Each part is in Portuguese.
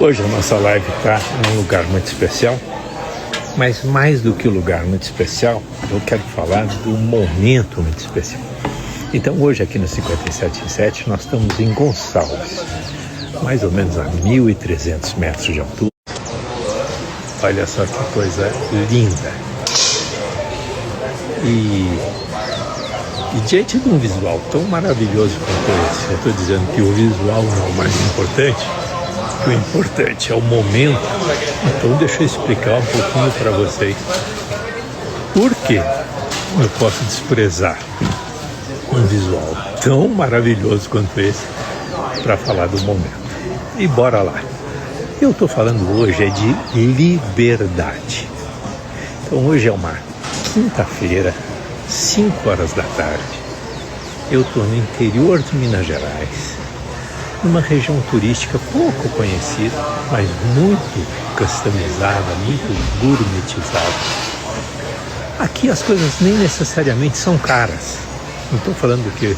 Hoje a nossa live está em um lugar muito especial, mas mais do que o lugar muito especial, eu quero falar do momento muito especial. Então hoje aqui no 57.7 nós estamos em Gonçalves, mais ou menos a 1.300 metros de altura. Olha só que coisa linda. E diante de um visual tão maravilhoso quanto esse, eu estou dizendo que o visual não é o mais importante, que o importante é o momento. Então deixa eu explicar um pouquinho para vocês por que eu posso desprezar um visual tão maravilhoso quanto esse para falar do momento. E bora lá. Eu estou falando hoje é de liberdade. Então hoje é uma quinta-feira, 5 horas da tarde. Eu estou no interior de Minas Gerais, numa região turística pouco conhecida, mas muito customizada, muito gourmetizada. Aqui as coisas nem necessariamente são caras. Não estou falando que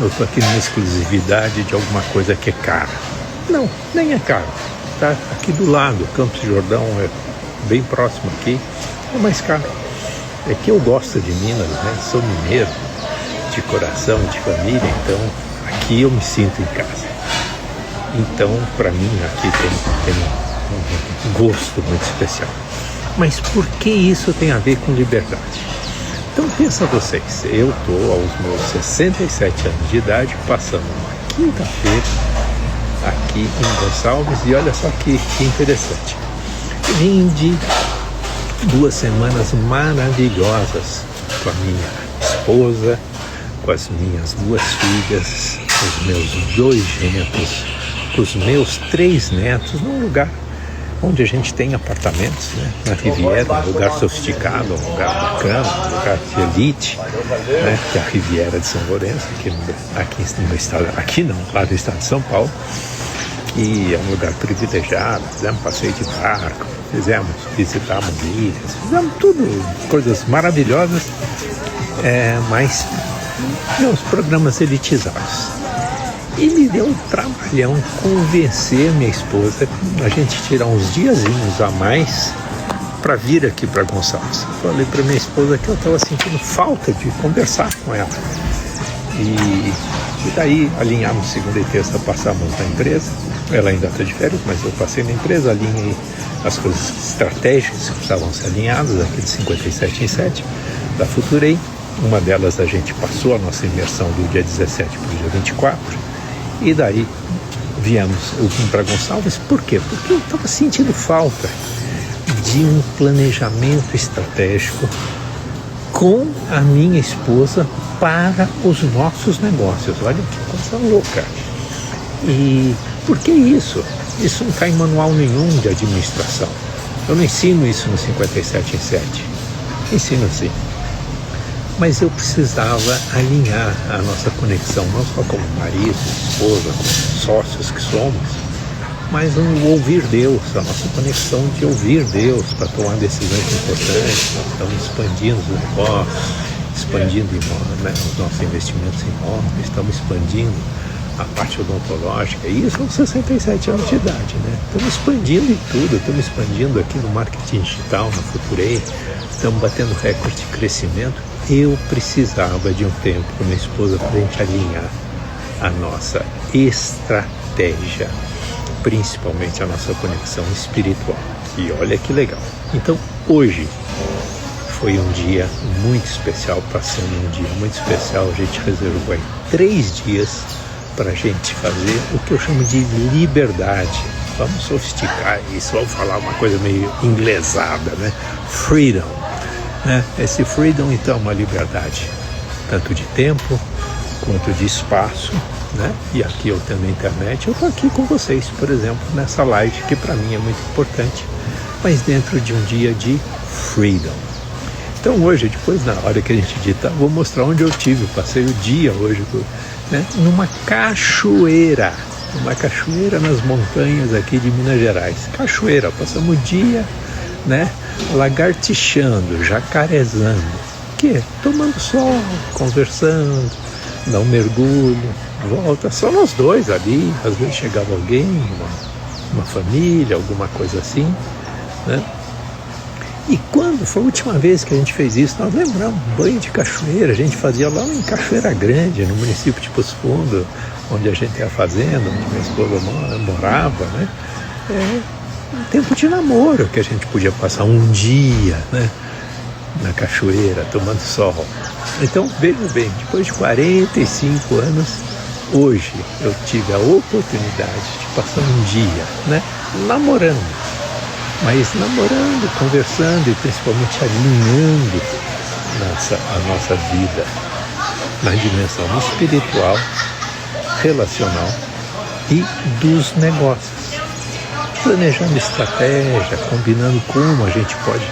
eu estou aqui numa exclusividade de alguma coisa que é cara. Não, nem é caro. Tá aqui do lado, Campos do Jordão é bem próximo aqui, é mais caro. É que eu gosto de Minas, né? Sou mineiro de coração, de família, então aqui eu me sinto em casa. Então, para mim, aqui tem um gosto muito especial. Mas por que isso tem a ver com liberdade? Então, pensa vocês, eu estou aos meus 67 anos de idade, passando uma quinta-feira aqui em Gonçalves, e olha só que interessante. Vim de 2 semanas maravilhosas com a minha esposa, com as minhas 2 filhas, com os meus 2 genros, com os meus 3 netos, num lugar onde a gente tem apartamentos, né? Na Riviera, um lugar sofisticado, um lugar bacana, um lugar de elite, né? Que é a Riviera de São Lourenço, aqui no estado de São Paulo, que é um lugar privilegiado. Fizemos passeio de barco, visitamos ilhas, fizemos tudo, coisas maravilhosas, mas uns programas elitizados. E me deu um trabalhão convencer minha esposa a gente tirar uns diazinhos a mais para vir aqui para Gonçalves. Falei para minha esposa que eu estava sentindo falta de conversar com ela. E daí alinhamos segunda e terça, passamos na empresa. Ela ainda está de férias, mas eu passei na empresa, alinhei as coisas estratégicas que precisavam ser alinhadas aqui de 57.7 da Futurei. Uma delas a gente passou a nossa imersão do dia 17 para o dia 24. E daí eu vim para Gonçalves. Por quê? Porque eu estava sentindo falta de um planejamento estratégico com a minha esposa para os nossos negócios. Olha que coisa louca. E por que isso? Isso não está em manual nenhum de administração. Eu não ensino isso no 57.7. Ensino sim. Mas eu precisava alinhar a nossa conexão, não só como marido, esposa, como sócios que somos, mas um ouvir Deus, a nossa conexão de ouvir Deus para tomar decisões importantes. Nós estamos expandindo os negócios, expandindo os nossos investimentos em imóveis, estamos expandindo a parte odontológica, e isso aos 67 anos de idade, né? Estamos expandindo em tudo, estamos expandindo aqui no marketing digital, na Futurei, estamos batendo recorde de crescimento. Eu precisava de um tempo com minha esposa para a gente alinhar a nossa estratégia, principalmente a nossa conexão espiritual. E olha que legal. Então, hoje foi um dia muito especial, passando um dia muito especial. A gente reservou aí 3 dias para a gente fazer o que eu chamo de liberdade. Vamos sofisticar isso, vamos falar uma coisa meio inglesada, né? Freedom. Esse freedom, então, é uma liberdade tanto de tempo quanto de espaço, né? E aqui eu tendo a internet, eu estou aqui com vocês, por exemplo, nessa live, que para mim é muito importante, mas dentro de um dia de freedom. Então hoje, depois na hora que a gente editar, vou mostrar onde eu tive. Passei o dia hoje, né? Numa cachoeira nas montanhas aqui de Minas Gerais. Cachoeira, passamos o dia, né? Lagartixando, jacarezando, tomando sol, conversando, dá um mergulho, volta, só nós 2 ali. Às vezes chegava alguém, uma família, alguma coisa assim, né? E quando foi a última vez que a gente fez isso, nós lembramos, banho de cachoeira, a gente fazia lá em Cachoeira Grande, no município de Poço Fundo, onde a gente tem a fazenda, onde minha esposa morava, né? Um tempo de namoro que a gente podia passar um dia, né, na cachoeira, tomando sol. Então, vejam bem, depois de 45 anos, hoje eu tive a oportunidade de passar um dia, né, namorando. Mas namorando, conversando e principalmente alinhando a nossa vida na dimensão espiritual, relacional e dos negócios. Planejando estratégia, combinando como a gente pode,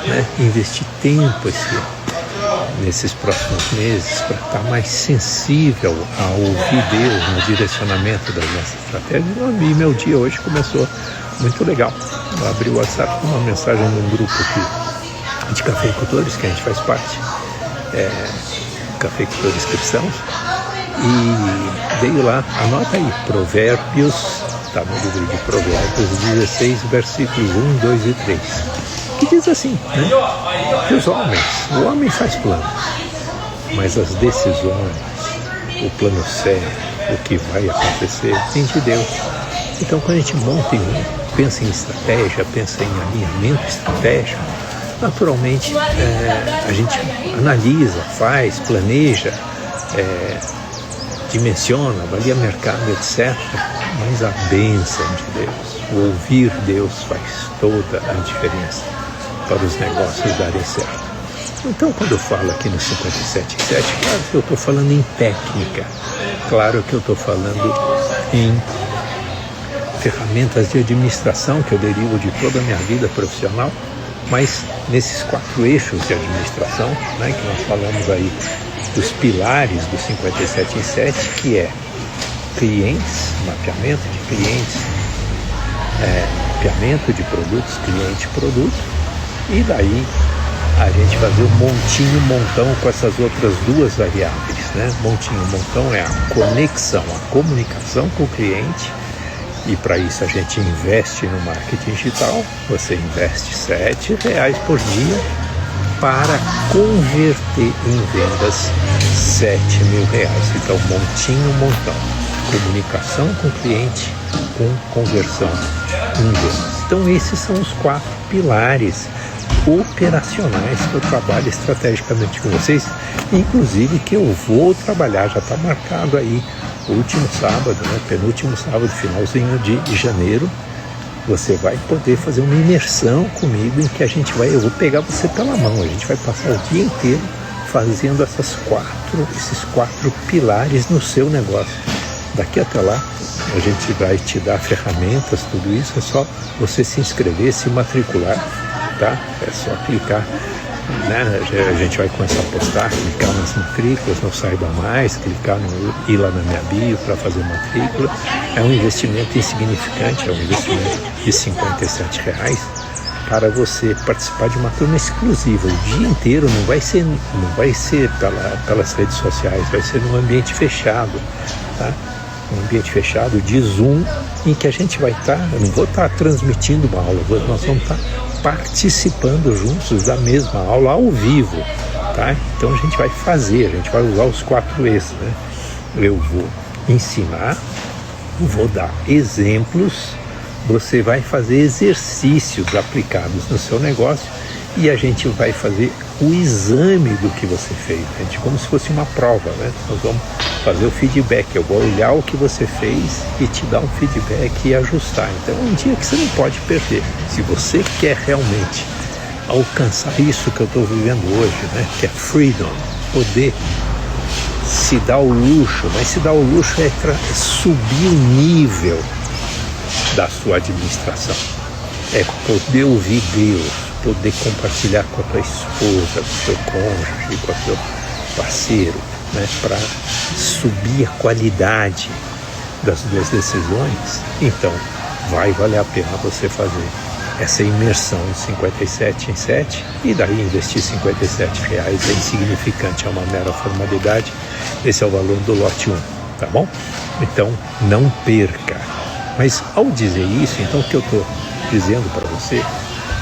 né, investir tempo nesses próximos meses para estar mais sensível a ouvir Deus no direcionamento das nossas estratégias. E meu dia hoje começou muito legal. Eu abri o WhatsApp com uma mensagem num grupo de cafeicultores que a gente faz parte, Cafeicultores Cristãos, e veio lá, anota aí, Provérbios, está no livro de Provérbios 16, versículos 1, 2 e 3, que diz assim, né, que o homem faz planos, mas as decisões, o plano certo, o que vai acontecer, vem de Deus. Então, quando a gente pensa em estratégia, pensa em alinhamento estratégico, naturalmente a gente analisa, faz, planeja, dimensiona, avalia mercado, etc. Mas a bênção de Deus, o ouvir Deus faz toda a diferença para os negócios darem certo. Então, quando eu falo aqui no 57.7, claro que eu estou falando em técnica, claro que eu estou falando em ferramentas de administração que eu derivo de toda a minha vida profissional, mas nesses 4 eixos de administração, né, que nós falamos aí dos pilares do 57.7, que é clientes, mapeamento de clientes, mapeamento de produtos, cliente-produto, e daí a gente fazer o montinho-montão com essas outras 2 variáveis, né? Montinho-montão é a conexão, a comunicação com o cliente. E para isso a gente investe no marketing digital. Você investe R$7 por dia para converter em vendas R$7.000. Então, montão. Comunicação com o cliente, com conversão em vendas. Então, esses são os 4 pilares operacionais que eu trabalho estrategicamente com vocês, inclusive que eu vou trabalhar, já está marcado aí, o último sábado, né, penúltimo sábado, finalzinho de janeiro, você vai poder fazer uma imersão comigo em que eu vou pegar você pela mão, a gente vai passar o dia inteiro fazendo esses 4 pilares no seu negócio. Daqui até lá, a gente vai te dar ferramentas, tudo isso, é só você se inscrever, se matricular, tá? É só clicar, né? A gente vai começar a postar, clicar nas matrículas, não saiba mais, clicar ir lá na minha bio para fazer matrícula. É um investimento insignificante, é um investimento de R$57 para você participar de uma turma exclusiva. O dia inteiro não vai ser pelas redes sociais, vai ser num ambiente fechado, tá? Um ambiente fechado de Zoom, em que a gente vai estar, eu não vou estar transmitindo uma aula, nós vamos estar participando juntos da mesma aula ao vivo, tá? Então a gente vai usar os 4 E's, né? Eu vou ensinar, vou dar exemplos, você vai fazer exercícios aplicados no seu negócio e a gente vai fazer o exame do que você fez, gente, como se fosse uma prova, né? Nós vamos fazer o feedback, eu vou olhar o que você fez e te dar um feedback e ajustar. Então é um dia que você não pode perder. Se você quer realmente alcançar isso que eu estou vivendo hoje, né? Que é freedom, poder se dar o luxo, mas se dar o luxo é subir o nível da sua administração, é poder ouvir Deus, poder compartilhar com a tua esposa, com o teu cônjuge, com o teu parceiro, né, para subir a qualidade das 2 decisões. Então vai valer a pena você fazer essa imersão de 57.7 e daí investir R$57 é insignificante, é uma mera formalidade. Esse é o valor do lote 1, tá bom? Então não perca, Mas ao dizer isso, então o que eu estou dizendo para você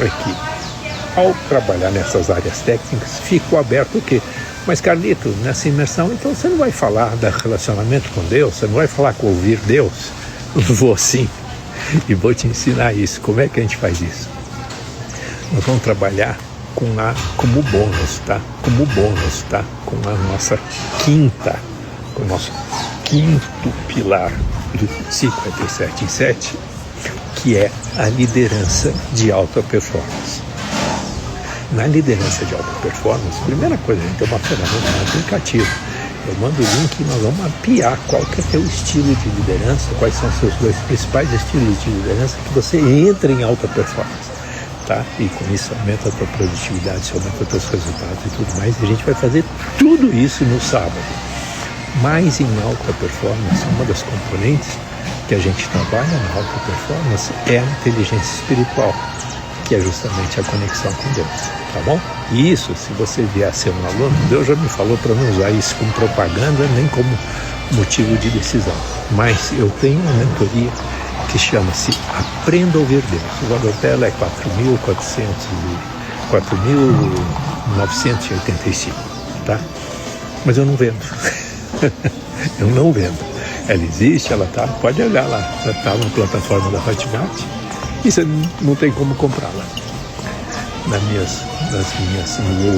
é que ao trabalhar nessas áreas técnicas, ficou aberto o quê? Mas Carlito, nessa imersão, então você não vai falar do relacionamento com Deus, você não vai falar com ouvir Deus? Vou sim, e vou te ensinar isso. Como é que a gente faz isso? Nós vamos trabalhar como bônus, tá? Como bônus, tá? Com a nossa com o nosso quinto pilar do 57 em 7, que é a liderança de alta performance. Na liderança de alta performance, primeira coisa, a gente tem uma ferramenta, um aplicativo. Eu mando o link e nós vamos mapear qual que é o teu estilo de liderança, quais são os seus 2 principais estilos de liderança, que você entra em alta performance, tá? E com isso aumenta a tua produtividade, você aumenta os teus resultados e tudo mais. E a gente vai fazer tudo isso no sábado. Mas em alta performance, uma das componentes que a gente trabalha na alta performance é a inteligência espiritual, que é justamente a conexão com Deus, tá bom? E isso, se você vier a ser um aluno, Deus já me falou para não usar isso como propaganda, nem como motivo de decisão. Mas eu tenho uma mentoria que chama-se Aprenda a Ouvir Deus. O valor dela é 4.985, tá? Mas eu não vendo. Eu não vendo. Ela existe, ela tá, pode olhar lá, ela tá na plataforma da Hotmart. E você não tem como comprá-la. No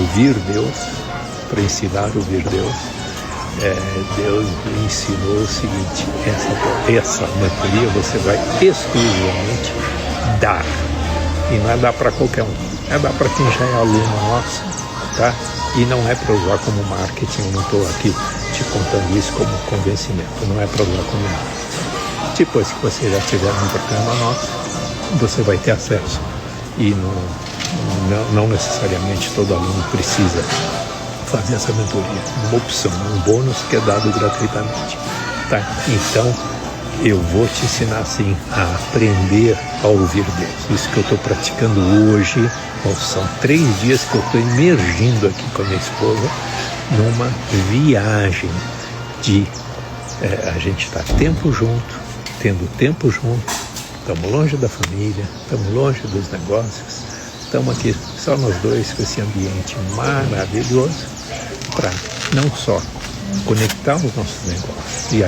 ouvir Deus, para ensinar a ouvir Deus, Deus me ensinou o seguinte: essa mentoria você vai exclusivamente dar. E não é dar para qualquer um, é dar para quem já é aluno nosso, tá? E não é para usar como marketing, eu não estou aqui te contando isso como convencimento, não é para usar como marketing. Depois que você já tiver um programa nosso, você vai ter acesso. E não necessariamente todo aluno precisa fazer essa mentoria. Uma opção, um bônus que é dado gratuitamente, tá? Então, eu vou te ensinar, sim, a aprender a ouvir Deus. Isso que eu estou praticando hoje. São 3 dias que eu estou emergindo aqui com a minha esposa numa viagem de a gente estar tendo tempo junto, estamos longe da família, estamos longe dos negócios, estamos aqui só nós dois com esse ambiente maravilhoso para não só conectar os nossos negócios e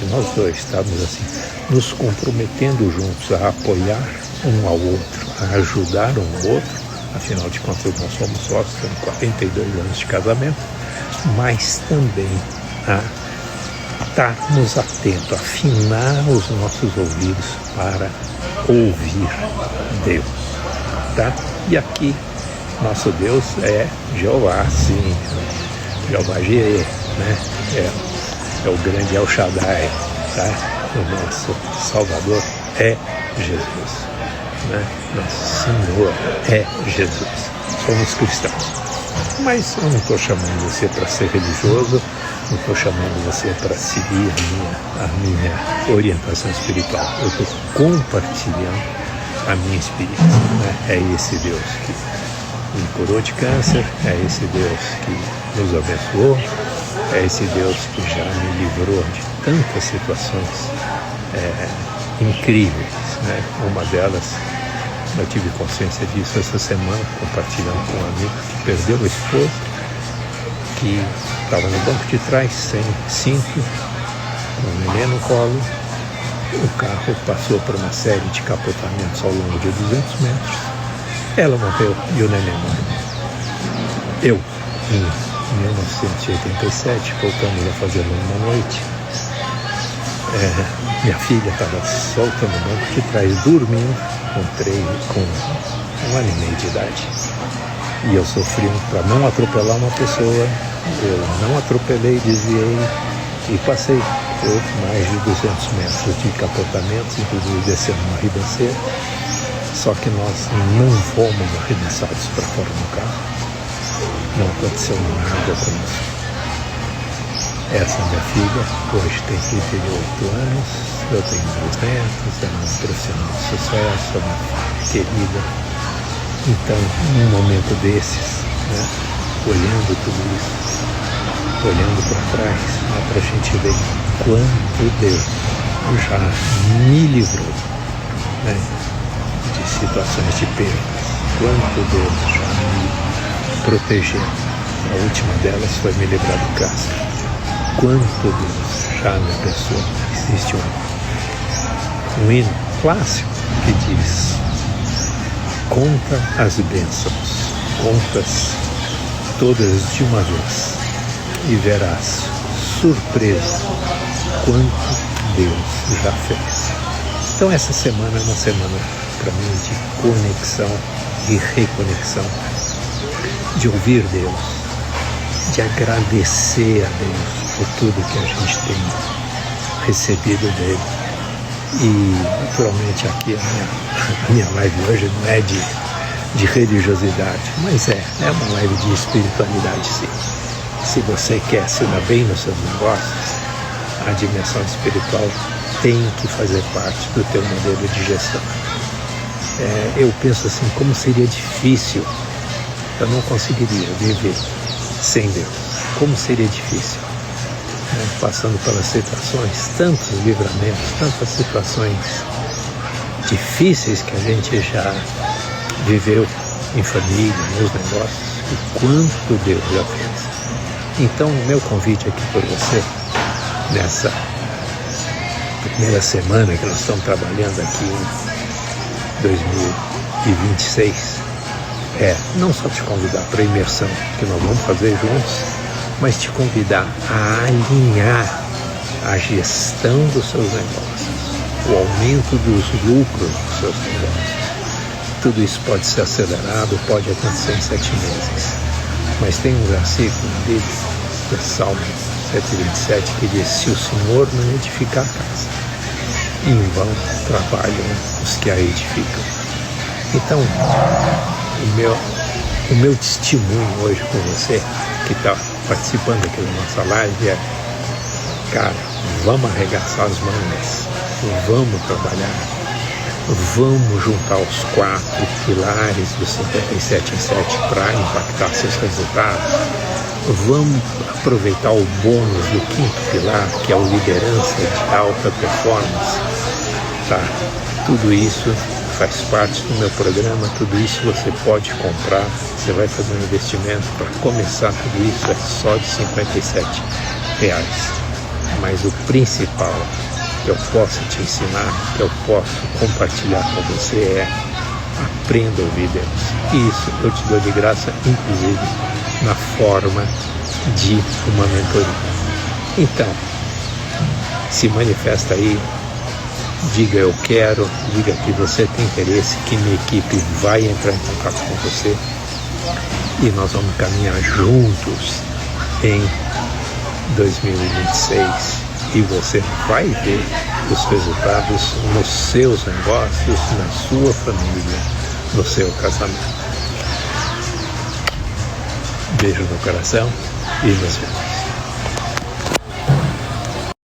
nós dois estamos assim, nos comprometendo juntos a apoiar um ao outro, a ajudar um ao outro. Afinal de contas, nós somos sócios, temos 42 anos de casamento, mas também a estarmos atentos, afinar os nossos ouvidos para ouvir Deus, tá? E aqui, nosso Deus é Jeová, sim, Jeová Jireh, né? É o grande El Shaddai, tá? O nosso Salvador é Jesus. Né? Nosso Senhor é Jesus. Somos cristãos. Mas eu não estou chamando você para ser religioso, não estou chamando você para seguir a minha orientação espiritual. Eu estou compartilhando a minha experiência. Né? É esse Deus que me curou de câncer, é esse Deus que nos abençoou, é esse Deus que já me livrou de tantas situações incríveis, né? Uma delas, eu tive consciência disso essa semana, compartilhando com um amigo que perdeu a esposa, que estava no banco de trás, sem cinto, com o neném no colo. O carro passou por uma série de capotamentos ao longo de 200 metros. Ela morreu e o neném morreu. Eu, em 1987, voltamos a fazer uma noite, minha filha estava solta no banco de trás, dormindo, com 1 ano e meio de idade. E eu sofri para não atropelar uma pessoa, eu não atropelei, desviei e passei por mais de 200 metros de capotamentos, inclusive descendo uma ribanceira. Só que nós não fomos arremessados para fora do carro. Não aconteceu nada conosco. Essa minha filha hoje tem 38 anos, eu tenho 2 netos, é uma profissional de sucesso, é uma querida. Então, num momento desses, né, olhando tudo isso, olhando para trás, para a gente ver quanto Deus já me livrou, né, de situações de perdas. Quanto Deus já me protegeu. A última delas foi me livrar do câncer. Quanto Deus já me abençoou. Existe um hino clássico que diz: conta as bênçãos, contas todas de uma vez, e verás, surpresa, quanto Deus já fez. Então essa semana é uma semana para mim de conexão e reconexão, de ouvir Deus, de agradecer a Deus por tudo que a gente tem recebido dele. E naturalmente aqui a minha live hoje não é de religiosidade, mas é uma live de espiritualidade, sim. Se você quer se dar bem nos seus negócios, a dimensão espiritual tem que fazer parte do teu modelo de gestão. Eu penso assim, como seria difícil, eu não conseguiria viver sem Deus. Como seria difícil, né? Passando pelas situações, tantos livramentos, tantas situações difíceis que a gente já viveu em família, nos negócios, e quanto Deus já fez. Então, o meu convite aqui por você, nessa primeira semana que nós estamos trabalhando aqui em 2026, não só te convidar para a imersão que nós vamos fazer juntos, mas te convidar a alinhar a gestão dos seus negócios, o aumento dos lucros dos seus negócios. Tudo isso pode ser acelerado, pode acontecer em 7 meses. Mas tem um versículo na Bíblia, que é Salmo 127, que diz: se o Senhor não edificar a casa, em vão trabalham os que a edificam. Então, o meu testemunho hoje com você, que está participando aqui da nossa live, é: cara, vamos arregaçar as mangas, vamos trabalhar, vamos juntar os 4 pilares do 57 em 7 para impactar seus resultados. Vamos aproveitar o bônus do 5º pilar, que é o liderança de alta performance. Tá? Tudo isso faz parte do meu programa, tudo isso você pode comprar, você vai fazer um investimento para começar. Tudo isso é só de R$57. Mas o principal que eu posso te ensinar, que eu posso compartilhar com você é: aprenda a ouvir Deus. Isso eu te dou de graça, inclusive na forma de uma mentoria. Então, se manifesta aí, diga eu quero, diga que você tem interesse, que minha equipe vai entrar em contato com você e nós vamos caminhar juntos em 2026 e você vai ver os resultados nos seus negócios, na sua família, no seu casamento. Beijo no coração e nos vemos.